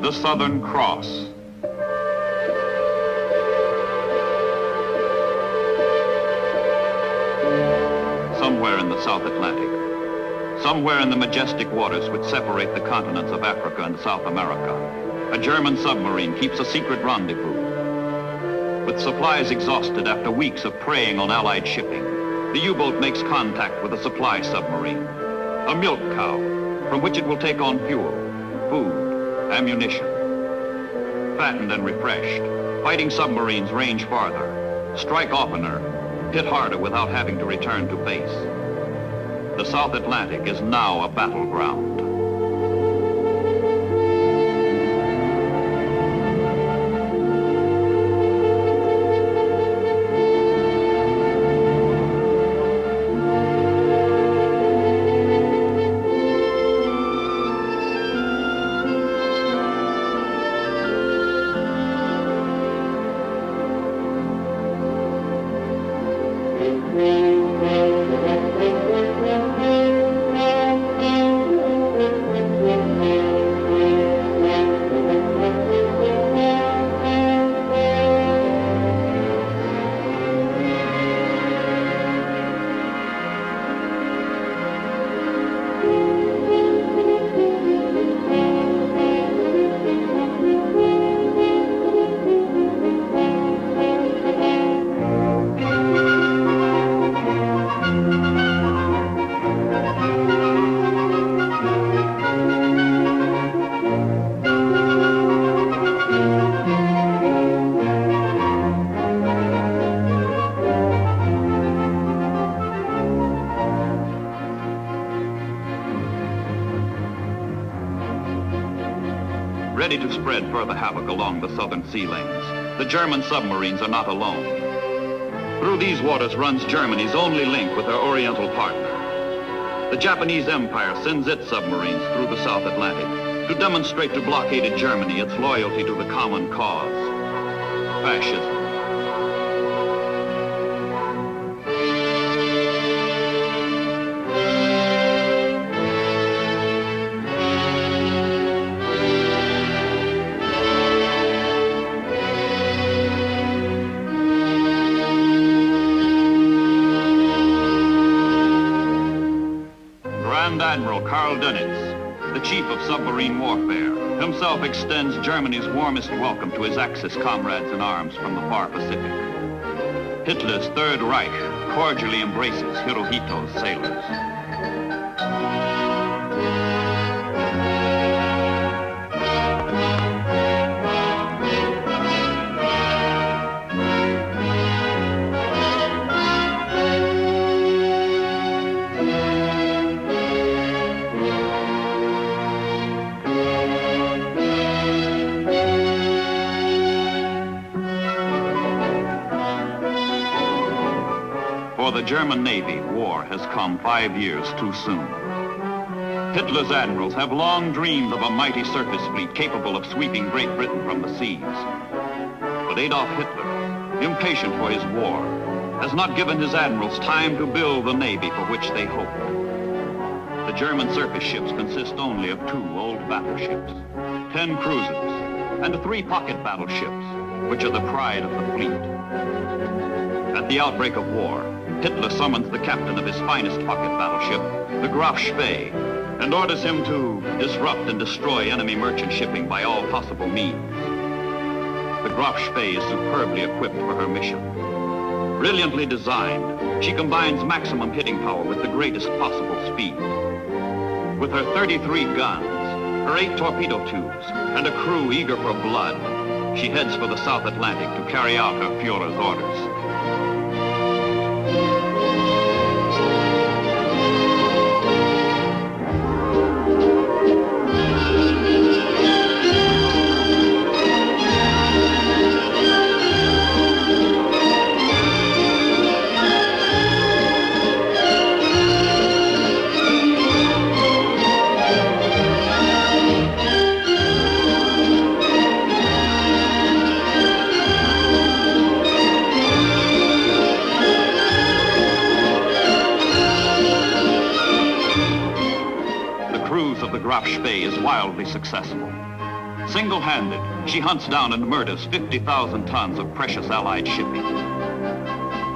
the Southern Cross. Somewhere in the South Atlantic, somewhere in the majestic waters which separate the continents of Africa and South America, a German submarine keeps a secret rendezvous. With supplies exhausted after weeks of preying on Allied shipping, the U-boat makes contact with a supply submarine, a milk cow, from which it will take on fuel, food, ammunition. Fattened and refreshed, fighting submarines range farther, strike oftener, hit harder without having to return to base. The South Atlantic is now a battleground. Ready to spread further havoc along the southern sea lanes, the German submarines are not alone. Through these waters runs Germany's only link with her Oriental partner. The Japanese Empire sends its submarines through the South Atlantic to demonstrate to blockaded Germany its loyalty to the common cause, fascism. Admiral Karl Dönitz, the chief of submarine warfare, himself extends Germany's warmest welcome to his Axis comrades in arms from the far Pacific. Hitler's Third Reich cordially embraces Hirohito's sailors. For the German Navy, war has come 5 years too soon. Hitler's admirals have long dreamed of a mighty surface fleet capable of sweeping Great Britain from the seas. But Adolf Hitler, impatient for his war, has not given his admirals time to build the navy for which they hoped. The German surface ships consist only of 2 old battleships, 10 cruisers, and 3 pocket battleships, which are the pride of the fleet. At the outbreak of war, Hitler summons the captain of his finest pocket battleship, the Graf Spee, and orders him to disrupt and destroy enemy merchant shipping by all possible means. The Graf Spee is superbly equipped for her mission. Brilliantly designed, she combines maximum hitting power with the greatest possible speed. With her 33 guns, her 8 torpedo tubes, and a crew eager for blood, she heads for the South Atlantic to carry out her Führer's orders. Graf Spee is wildly successful. Single-handed, she hunts down and murders 50,000 tons of precious Allied shipping.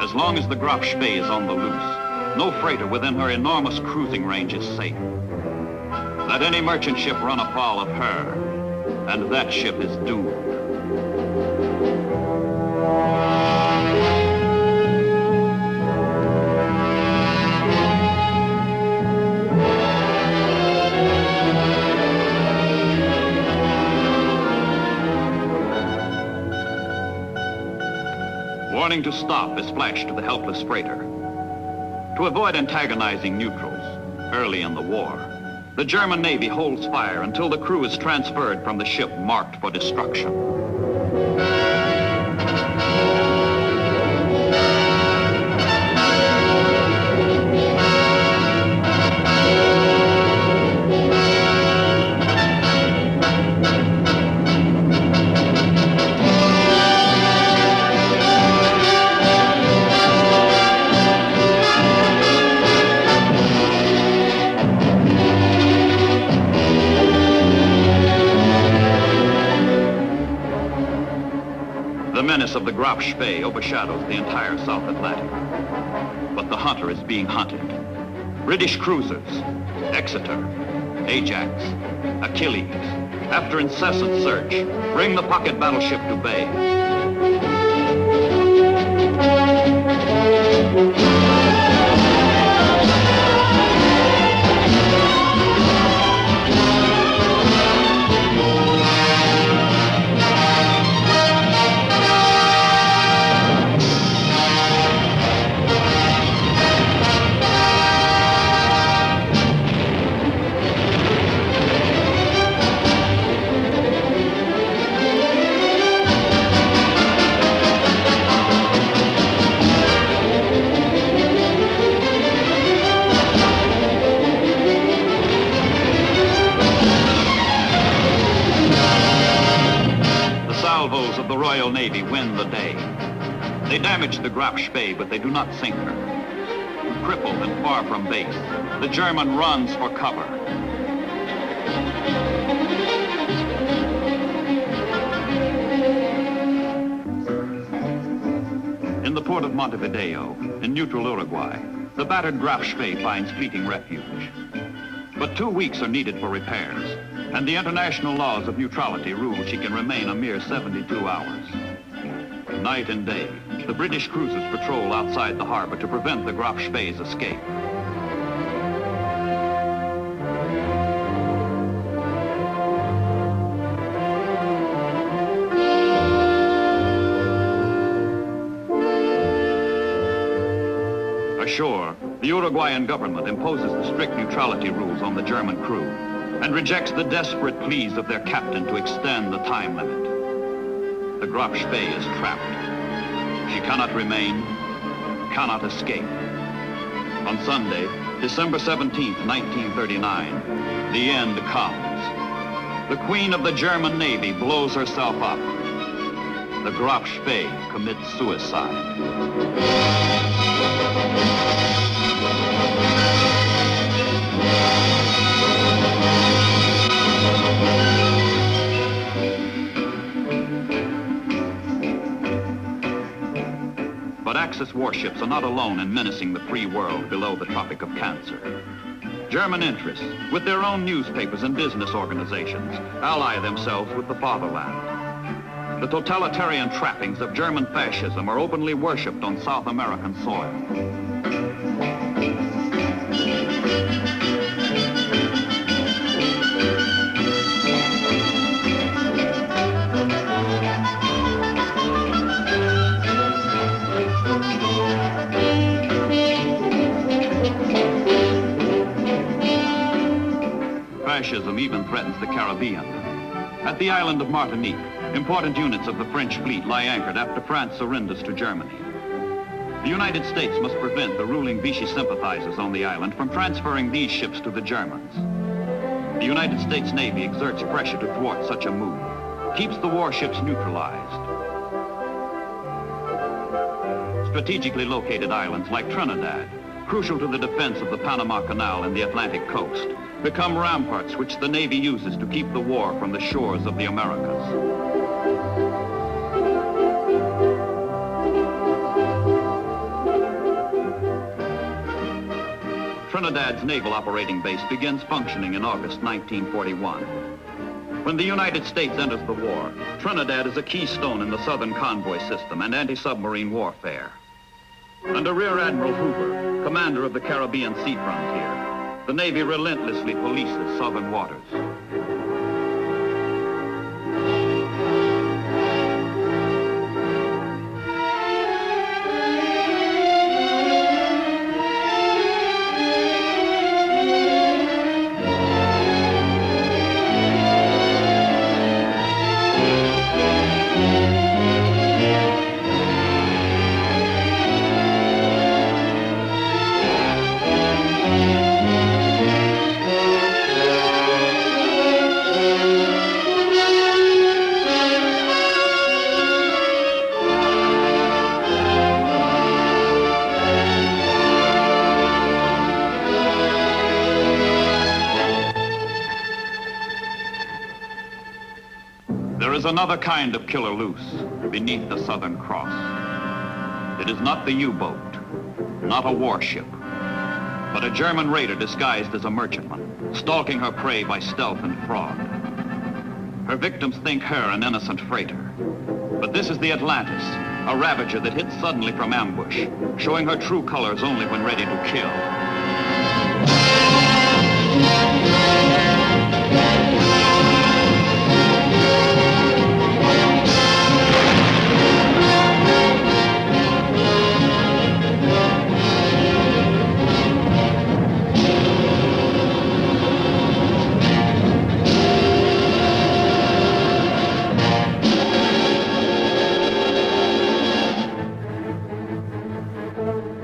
As long as the Graf Spee is on the loose, no freighter within her enormous cruising range is safe. Let any merchant ship run afoul of her, and that ship is doomed. Warning to stop is flashed to the helpless freighter. To avoid antagonizing neutrals early in the war, the German Navy holds fire until the crew is transferred from the ship marked for destruction. The menace of the Graf Spee overshadows the entire South Atlantic. But the hunter is being hunted. British cruisers, Exeter, Ajax, Achilles, after incessant search, bring the pocket battleship to bay. Of the Royal Navy win the day. They damage the Graf Spee, but they do not sink her. Crippled and far from base, the German runs for cover. In the port of Montevideo, in neutral Uruguay, the battered Graf Spee finds fleeting refuge. But 2 weeks are needed for repairs, and the international laws of neutrality rule she can remain a mere 72 hours. Night and day, the British cruisers patrol outside the harbor to prevent the Graf Spee's escape. Ashore, the Uruguayan government imposes the strict neutrality rules on the German crew and rejects the desperate pleas of their captain to extend the time limit. The Graf Spee is trapped. She cannot remain, cannot escape. On Sunday, December 17th, 1939, the end comes. The Queen of the German Navy blows herself up. The Graf Spee commits suicide. But Axis warships are not alone in menacing the free world below the Tropic of Cancer. German interests, with their own newspapers and business organizations, ally themselves with the fatherland. The totalitarian trappings of German fascism are openly worshipped on South American soil. Fascism even threatens the Caribbean. At the island of Martinique, important units of the French fleet lie anchored after France surrenders to Germany. The United States must prevent the ruling Vichy sympathizers on the island from transferring these ships to the Germans. The United States Navy exerts pressure to thwart such a move, keeps the warships neutralized. Strategically located islands like Trinidad crucial to the defense of the Panama Canal and the Atlantic coast, become ramparts which the Navy uses to keep the war from the shores of the Americas. Trinidad's naval operating base begins functioning in August 1941. When the United States enters the war, Trinidad is a keystone in the Southern convoy system and anti-submarine warfare. Under Rear Admiral Hoover, commander of the Caribbean sea frontier, the Navy relentlessly polices southern waters. There is another kind of killer loose beneath the Southern Cross. It is not the U-boat, not a warship, but a German raider disguised as a merchantman, stalking her prey by stealth and fraud. Her victims think her an innocent freighter. But this is the Atlantis, a ravager that hits suddenly from ambush, showing her true colors only when ready to kill.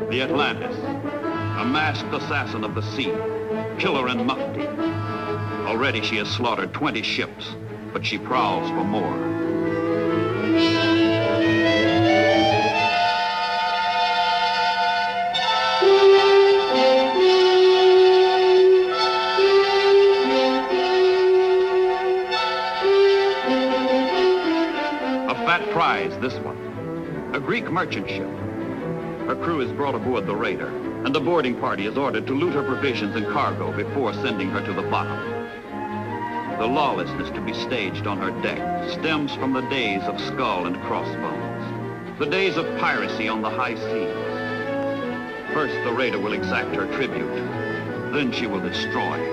The Atlantis, a masked assassin of the sea, killer in mufti. Already she has slaughtered 20 ships, but she prowls for more. A fat prize, this one. A Greek merchant ship. Her crew is brought aboard the raider, and the boarding party is ordered to loot her provisions and cargo before sending her to the bottom. The lawlessness to be staged on her deck stems from the days of skull and crossbones, the days of piracy on the high seas. First, the raider will exact her tribute, then she will destroy.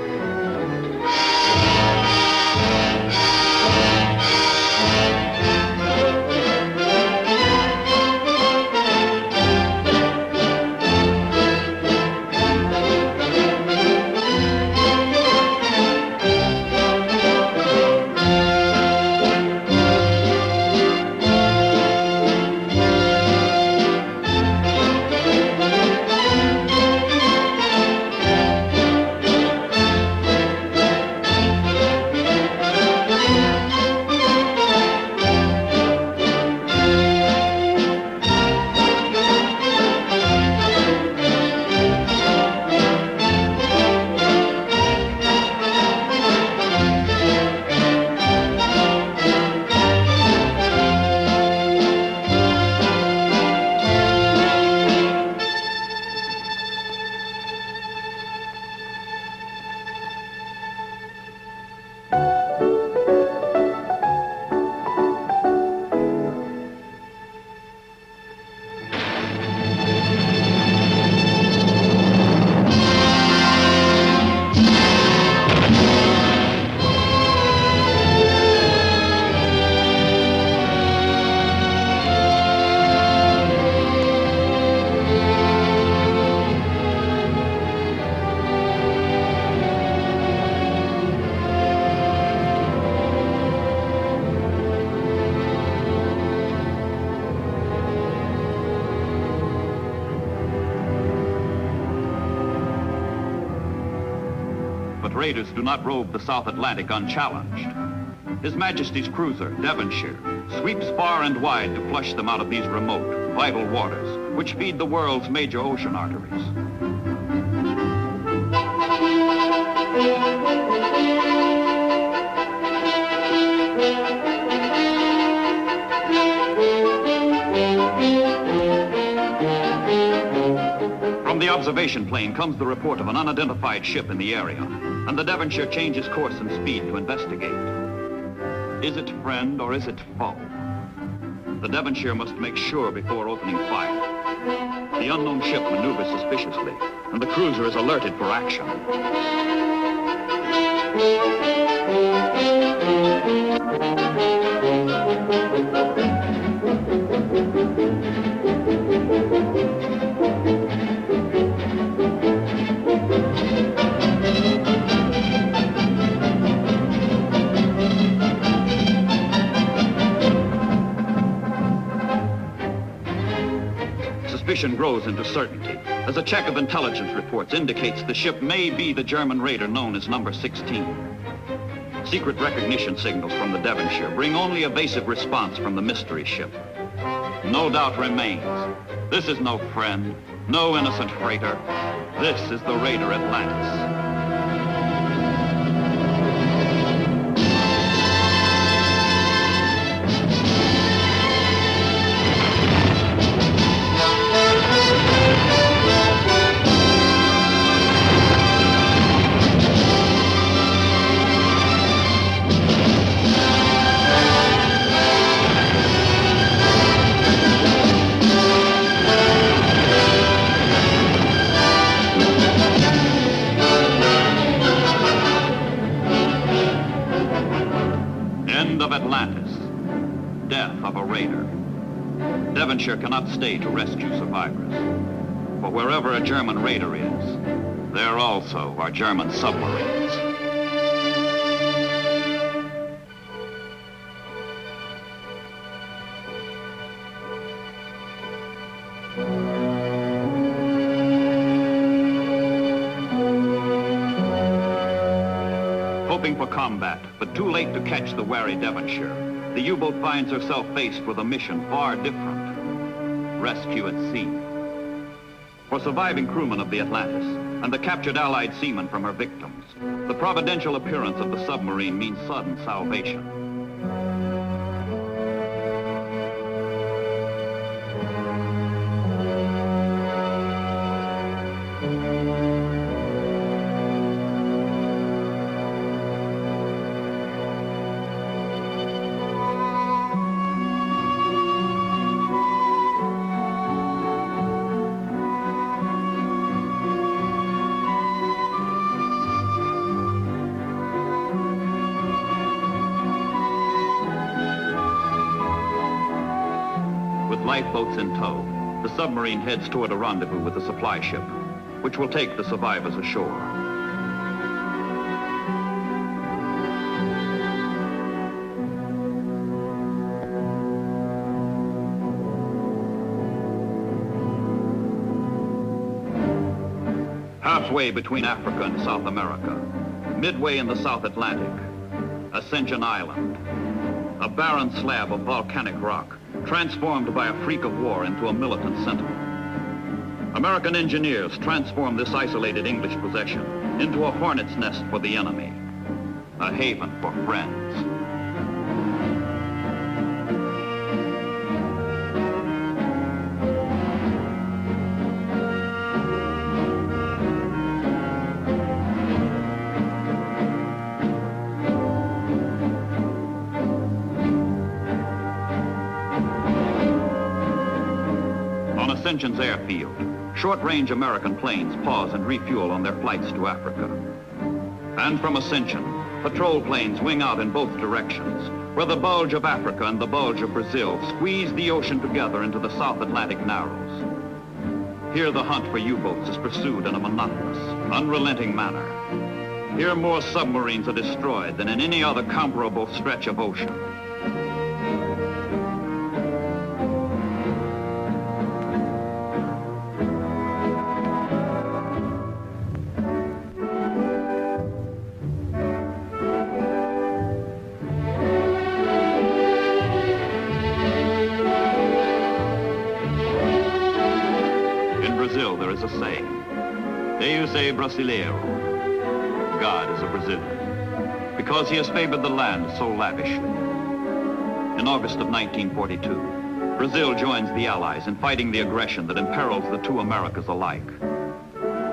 But raiders do not rove the South Atlantic unchallenged. His Majesty's cruiser, Devonshire, sweeps far and wide to flush them out of these remote, vital waters, which feed the world's major ocean arteries. observation plane comes the report of an unidentified ship in the area, and the Devonshire changes course and speed to investigate. Is it friend or is it foe? The Devonshire must make sure before opening fire. The unknown ship maneuvers suspiciously, and the cruiser is alerted for action. Suspicion grows into certainty as a check of intelligence reports indicates the ship may be the German raider known as number 16. Secret recognition signals from the Devonshire bring only evasive response from the mystery ship. No doubt remains. This is no friend, no innocent freighter. This is the raider Atlantis. Devonshire cannot stay to rescue survivors. For wherever a German raider is, there also are German submarines. Hoping for combat, but too late to catch the wary Devonshire, the U-boat finds herself faced with a mission far different. Rescue at sea. For surviving crewmen of the Atlantis and the captured Allied seamen from her victims, the providential appearance of the submarine means sudden salvation. Lifeboats in tow, the submarine heads toward a rendezvous with the supply ship, which will take the survivors ashore. Halfway between Africa and South America, midway in the South Atlantic, Ascension Island, a barren slab of volcanic rock, transformed by a freak of war into a militant sentinel. American engineers transformed this isolated English possession into a hornet's nest for the enemy, a haven for friends. Ascension's airfield, short-range American planes pause and refuel on their flights to Africa. And from Ascension, patrol planes wing out in both directions, where the bulge of Africa and the bulge of Brazil squeeze the ocean together into the South Atlantic narrows. Here the hunt for U-boats is pursued in a monotonous, unrelenting manner. Here more submarines are destroyed than in any other comparable stretch of ocean. There is a saying, Deus é brasileiro, God is a Brazilian, because he has favored the land so lavishly. In August of 1942, Brazil joins the Allies in fighting the aggression that imperils the two Americas alike.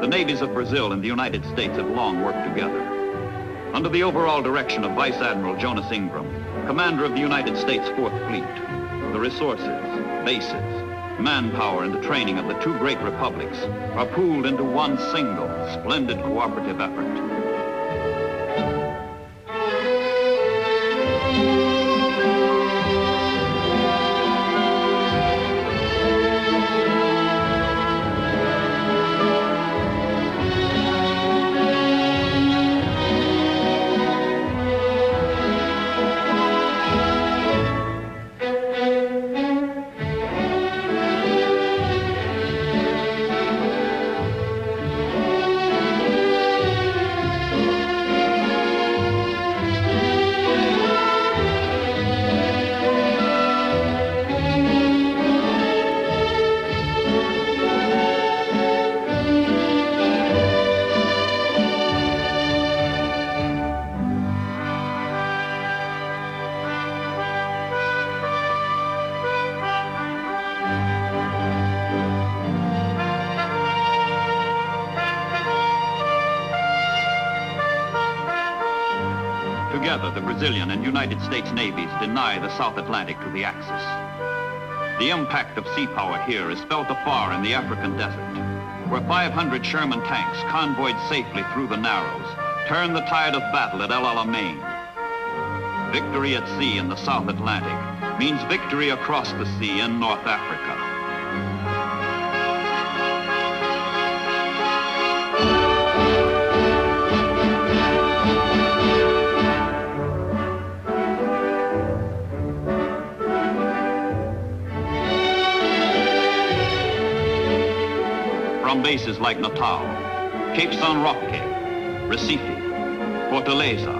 The navies of Brazil and the United States have long worked together. Under the overall direction of Vice Admiral Jonas Ingram, commander of the United States Fourth Fleet, the resources, bases, manpower, and the training of the two great republics are pooled into one single, splendid cooperative effort. Together, the Brazilian and United States navies deny the South Atlantic to the Axis. The impact of sea power here is felt afar in the African desert, where 500 Sherman tanks convoyed safely through the Narrows turn the tide of battle at El Alamein. Victory at sea in the South Atlantic means victory across the sea in North Africa. From bases like Natal, Cape San Roque, Recife, Fortaleza,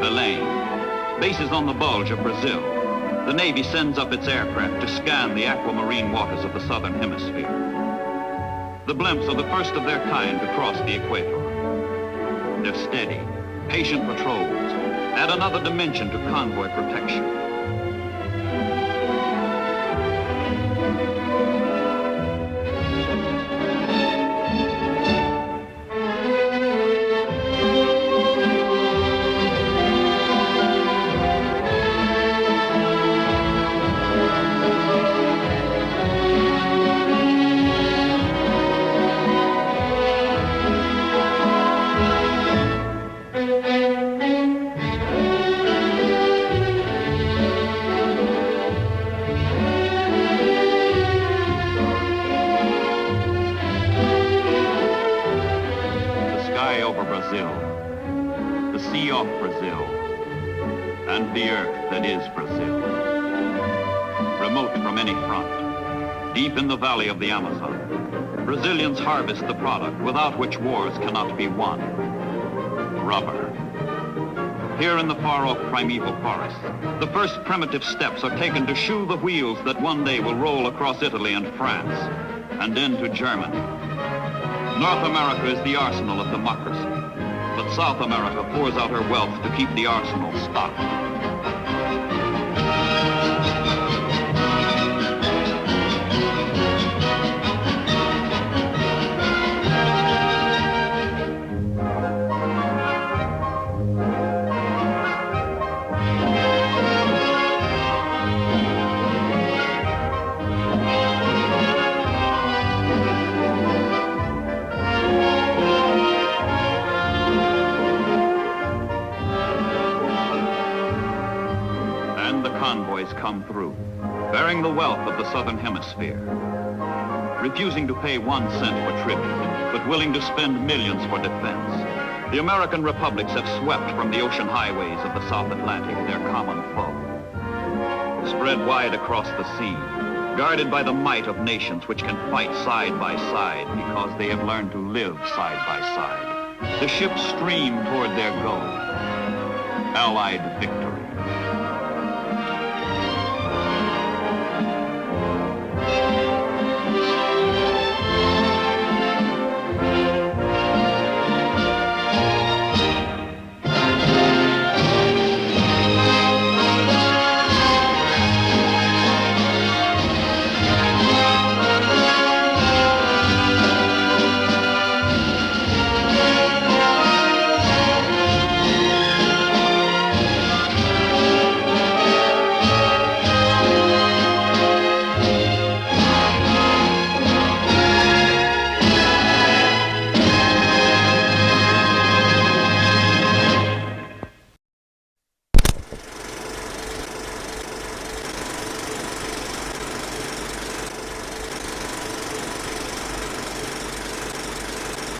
Belém, bases on the bulge of Brazil, the Navy sends up its aircraft to scan the aquamarine waters of the southern hemisphere. The blimps are the first of their kind to cross the equator. Their steady, patient patrols add another dimension to convoy protection. The sea off Brazil, and the earth that is Brazil. Remote from any front, deep in the valley of the Amazon, Brazilians harvest the product without which wars cannot be won: rubber. Here in the far-off primeval forests, the first primitive steps are taken to shoe the wheels that one day will roll across Italy and France, and into Germany. North America is the arsenal of democracy, but South America pours out her wealth to keep the arsenal stocked. Convoys come through, bearing the wealth of the Southern Hemisphere, refusing to pay 1 cent for tribute, but willing to spend millions for defense. The American republics have swept from the ocean highways of the South Atlantic their common foe. Spread wide across the sea, guarded by the might of nations which can fight side by side because they have learned to live side by side. The ships stream toward their goal, Allied victory.